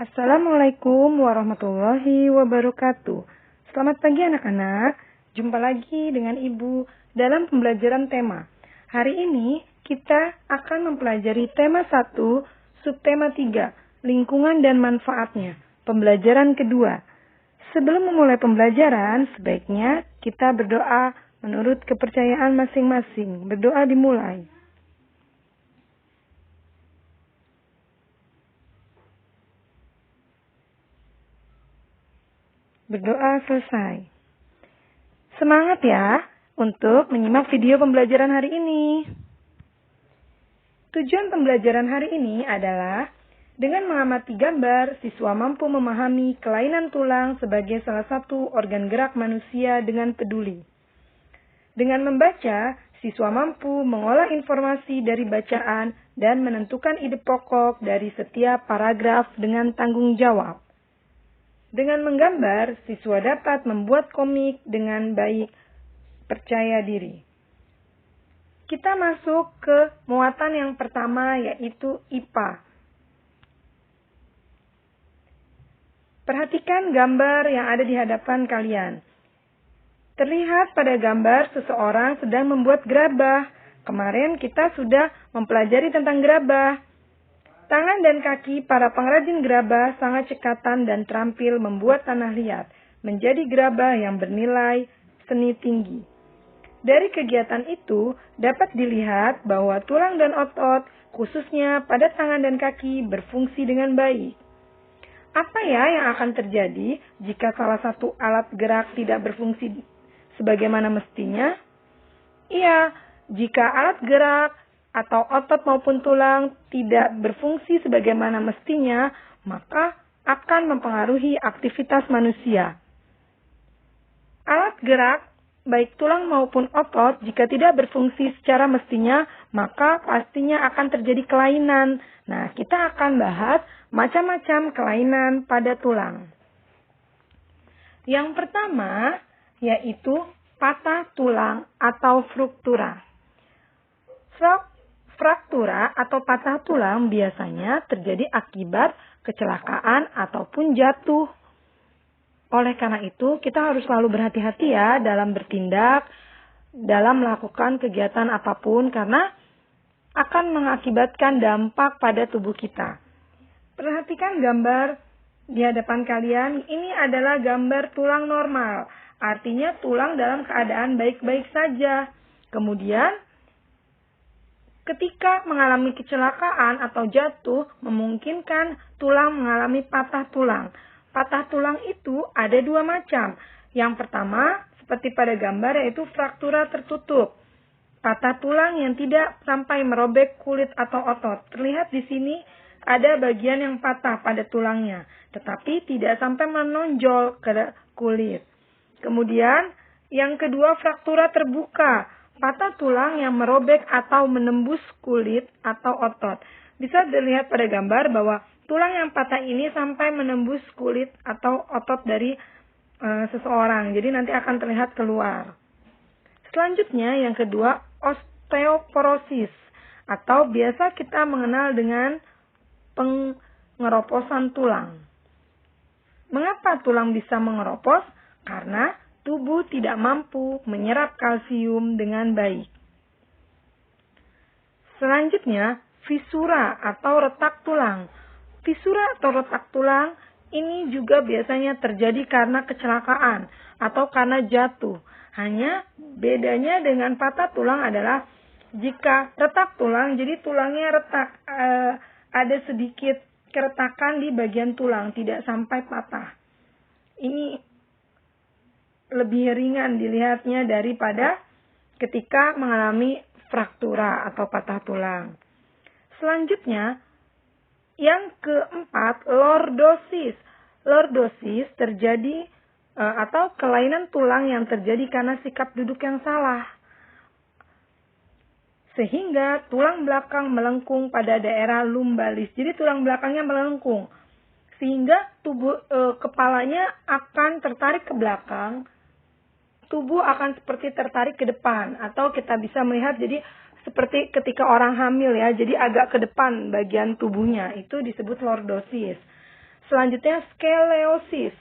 Assalamualaikum warahmatullahi wabarakatuh. Selamat pagi anak-anak. Jumpa lagi dengan Ibu dalam pembelajaran tema. Hari ini kita akan mempelajari tema 1, subtema 3, lingkungan dan manfaatnya. Pembelajaran kedua. Sebelum memulai pembelajaran, sebaiknya kita berdoa menurut kepercayaan masing-masing. Berdoa dimulai. Berdoa selesai. Semangat ya untuk menyimak video pembelajaran hari ini. Tujuan pembelajaran hari ini adalah dengan mengamati gambar, siswa mampu memahami kelainan tulang sebagai salah satu organ gerak manusia dengan peduli. Dengan membaca, siswa mampu mengolah informasi dari bacaan dan menentukan ide pokok dari setiap paragraf dengan tanggung jawab. Dengan menggambar, siswa dapat membuat komik dengan baik, percaya diri. Kita masuk ke muatan yang pertama, yaitu IPA. Perhatikan gambar yang ada di hadapan kalian. Terlihat pada gambar seseorang sedang membuat gerabah. Kemarin kita sudah mempelajari tentang gerabah. Tangan dan kaki para pengrajin gerabah sangat cekatan dan terampil membuat tanah liat menjadi gerabah yang bernilai seni tinggi. Dari kegiatan itu dapat dilihat bahwa tulang dan otot, khususnya pada tangan dan kaki, berfungsi dengan baik. Apa ya yang akan terjadi jika salah satu alat gerak tidak berfungsi sebagaimana mestinya? Iya, jika alat gerak atau otot maupun tulang tidak berfungsi sebagaimana mestinya, maka akan mempengaruhi aktivitas manusia. Alat gerak, baik tulang maupun otot, jika tidak berfungsi secara mestinya, maka pastinya akan terjadi kelainan. Nah, kita akan bahas macam-macam kelainan pada tulang. Yang pertama, yaitu patah tulang atau fruktura. Fraktura atau patah tulang biasanya terjadi akibat kecelakaan ataupun jatuh. Oleh karena itu, kita harus selalu berhati-hati ya dalam bertindak, dalam melakukan kegiatan apapun karena akan mengakibatkan dampak pada tubuh kita. Perhatikan gambar di hadapan kalian. Ini adalah gambar tulang normal. Artinya tulang dalam keadaan baik-baik saja. Kemudian ketika mengalami kecelakaan atau jatuh, memungkinkan tulang mengalami patah tulang. Patah tulang itu ada dua macam. Yang pertama, seperti pada gambar, yaitu fraktura tertutup. Patah tulang yang tidak sampai merobek kulit atau otot. Terlihat di sini ada bagian yang patah pada tulangnya, tetapi tidak sampai menonjol ke kulit. Kemudian, yang kedua, fraktura terbuka. Patah tulang yang merobek atau menembus kulit atau otot. Bisa dilihat pada gambar bahwa tulang yang patah ini sampai menembus kulit atau otot dari seseorang. Jadi nanti akan terlihat keluar. Selanjutnya yang kedua, osteoporosis. Atau biasa kita mengenal dengan pengeroposan tulang. Mengapa tulang bisa mengeropos? Karena tubuh tidak mampu menyerap kalsium dengan baik. Selanjutnya, fisura atau retak tulang. Fisura atau retak tulang ini juga biasanya terjadi karena kecelakaan atau karena jatuh. Hanya bedanya dengan patah tulang adalah jika retak tulang, jadi tulangnya retak, ada sedikit keretakan di bagian tulang, tidak sampai patah. Ini lebih ringan dilihatnya daripada ketika mengalami fraktura atau patah tulang. Selanjutnya, yang keempat, lordosis. Lordosis terjadi atau kelainan tulang yang terjadi karena sikap duduk yang salah. Sehingga tulang belakang melengkung pada daerah lumbalis. Jadi tulang belakangnya melengkung. Sehingga kepalanya akan tertarik ke belakang. Tubuh akan seperti tertarik ke depan, atau kita bisa melihat jadi seperti ketika orang hamil ya, jadi agak ke depan bagian tubuhnya, itu disebut lordosis. Selanjutnya skeleosis.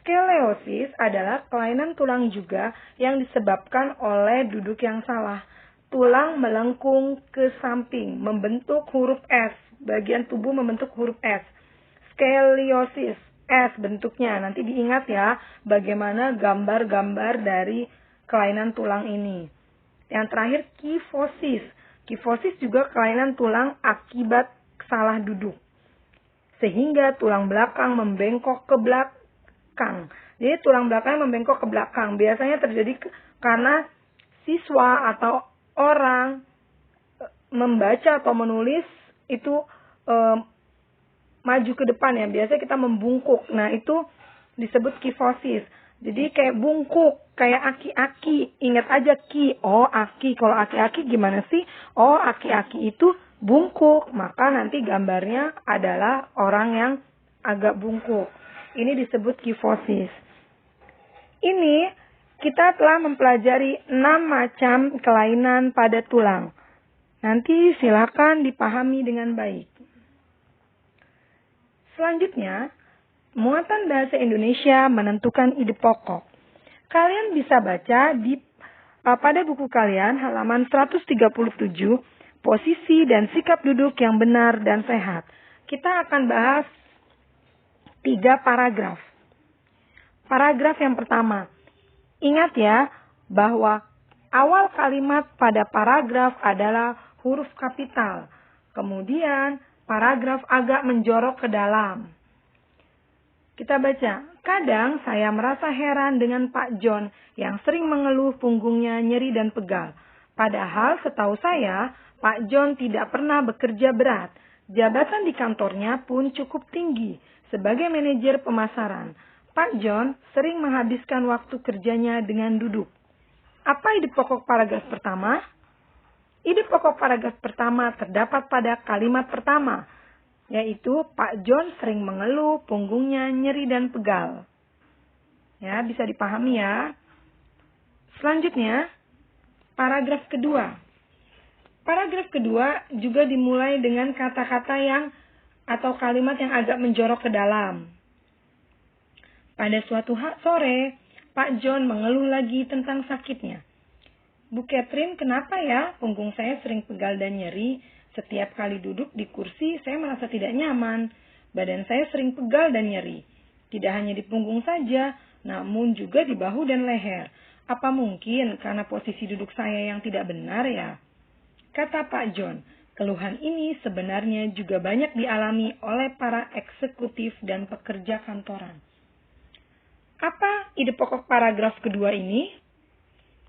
Skeleosis adalah kelainan tulang juga yang disebabkan oleh duduk yang salah. Tulang melengkung ke samping, membentuk huruf S. Bagian tubuh membentuk huruf S. Scoliosis, S bentuknya. Nanti diingat ya, bagaimana gambar-gambar dari kelainan tulang ini. Yang terakhir, kifosis. Kifosis juga kelainan tulang akibat salah duduk. Sehingga tulang belakang membengkok ke belakang. Jadi tulang belakang membengkok ke belakang. Biasanya terjadi karena siswa atau orang membaca atau menulis itu maju ke depan ya. Biasanya kita membungkuk. Nah itu disebut kifosis. Jadi kayak bungkuk, kayak aki-aki. Ingat aja ki. Oh aki. Kalau aki-aki gimana sih? Oh aki-aki itu bungkuk. Maka nanti gambarnya adalah orang yang agak bungkuk. Ini disebut kifosis. Ini kita telah mempelajari 6 macam kelainan pada tulang. Nanti silakan dipahami dengan baik. Selanjutnya, muatan bahasa Indonesia menentukan ide pokok. Kalian bisa baca pada buku kalian halaman 137, posisi dan sikap duduk yang benar dan sehat. Kita akan bahas 3 paragraf. Paragraf yang pertama. Ingat ya, bahwa awal kalimat pada paragraf adalah huruf kapital. Kemudian, paragraf agak menjorok ke dalam. Kita baca, kadang saya merasa heran dengan Pak John yang sering mengeluh punggungnya nyeri dan pegal. Padahal setahu saya, Pak John tidak pernah bekerja berat. Jabatan di kantornya pun cukup tinggi. Sebagai manajer pemasaran, Pak John sering menghabiskan waktu kerjanya dengan duduk. Apa ide pokok paragraf pertama? Ide pokok paragraf pertama terdapat pada kalimat pertama, yaitu Pak John sering mengeluh punggungnya nyeri dan pegal. Ya, bisa dipahami ya. Selanjutnya, paragraf kedua. Paragraf kedua juga dimulai dengan kata-kata atau kalimat yang agak menjorok ke dalam. Pada suatu sore, Pak John mengeluh lagi tentang sakitnya. Bu Catherine, kenapa ya punggung saya sering pegal dan nyeri? Setiap kali duduk di kursi, saya merasa tidak nyaman. Badan saya sering pegal dan nyeri. Tidak hanya di punggung saja, namun juga di bahu dan leher. Apa mungkin karena posisi duduk saya yang tidak benar ya? Kata Pak John, keluhan ini sebenarnya juga banyak dialami oleh para eksekutif dan pekerja kantoran. Apa ide pokok paragraf kedua ini?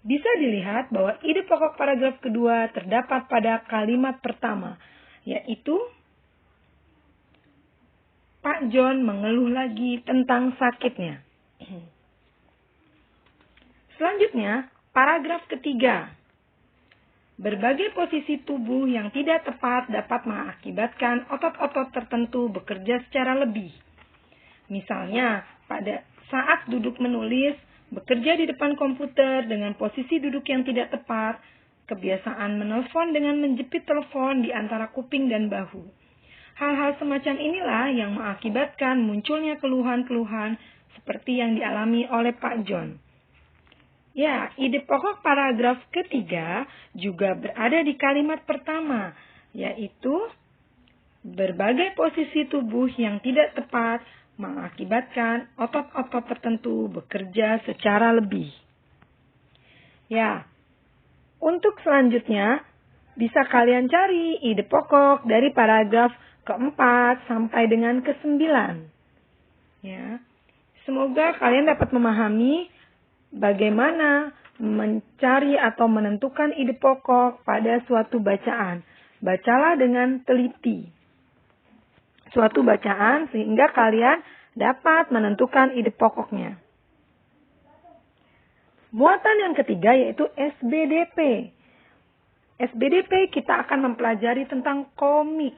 Bisa dilihat bahwa ide pokok paragraf kedua terdapat pada kalimat pertama, yaitu Pak John mengeluh lagi tentang sakitnya. Selanjutnya, paragraf ketiga. Berbagai posisi tubuh yang tidak tepat dapat mengakibatkan otot-otot tertentu bekerja secara lebih. Misalnya, pada saat duduk menulis, bekerja di depan komputer dengan posisi duduk yang tidak tepat, kebiasaan menelpon dengan menjepit telepon di antara kuping dan bahu. Hal-hal semacam inilah yang mengakibatkan munculnya keluhan-keluhan seperti yang dialami oleh Pak John. Ya, ide pokok paragraf ketiga juga berada di kalimat pertama, yaitu berbagai posisi tubuh yang tidak tepat mengakibatkan otot-otot tertentu bekerja secara lebih. Ya, untuk selanjutnya bisa kalian cari ide pokok dari paragraf keempat sampai dengan ke-9. Ya, semoga kalian dapat memahami bagaimana mencari atau menentukan ide pokok pada suatu bacaan. Bacalah dengan teliti suatu bacaan sehingga kalian dapat menentukan ide pokoknya. Muatan yang ketiga yaitu SBDP. SBDP kita akan mempelajari tentang komik.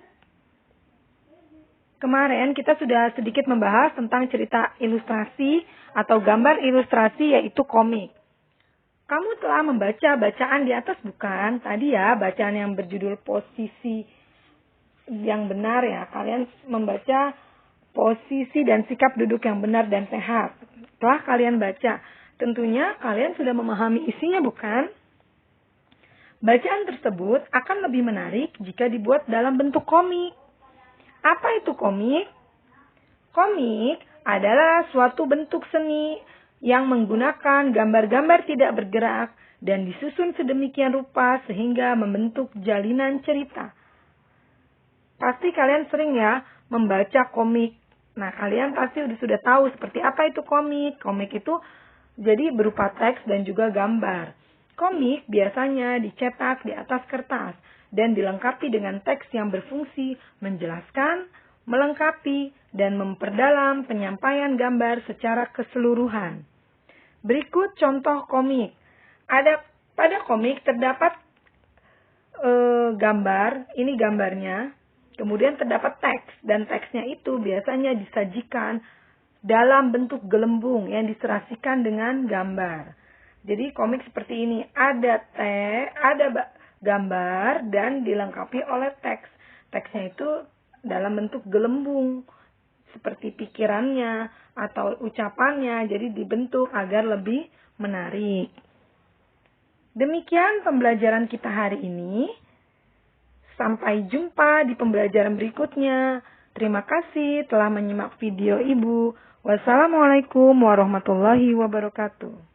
Kemarin kita sudah sedikit membahas tentang cerita ilustrasi atau gambar ilustrasi yaitu komik. Kamu telah membaca bacaan di atas bukan? Tadi ya bacaan yang berjudul posisi yang benar ya. Kalian membaca posisi dan sikap duduk yang benar dan sehat. Setelah kalian baca, tentunya kalian sudah memahami isinya, bukan? Bacaan tersebut akan lebih menarik jika dibuat dalam bentuk komik. Apa itu komik? Komik adalah suatu bentuk seni yang menggunakan gambar-gambar tidak bergerak dan disusun sedemikian rupa sehingga membentuk jalinan cerita. Pasti kalian sering ya membaca komik. Nah, kalian pasti sudah tahu seperti apa itu komik. Komik itu jadi berupa teks dan juga gambar. Komik biasanya dicetak di atas kertas dan dilengkapi dengan teks yang berfungsi menjelaskan, melengkapi, dan memperdalam penyampaian gambar secara keseluruhan. Berikut contoh komik. Pada komik terdapat gambar, ini gambarnya. Kemudian terdapat teks, dan teksnya itu biasanya disajikan dalam bentuk gelembung yang diserasikan dengan gambar. Jadi komik seperti ini, ada gambar dan dilengkapi oleh teks. Teksnya itu dalam bentuk gelembung, seperti pikirannya atau ucapannya, jadi dibentuk agar lebih menarik. Demikian pembelajaran kita hari ini. Sampai jumpa di pembelajaran berikutnya. Terima kasih telah menyimak video Ibu. Wassalamualaikum warahmatullahi wabarakatuh.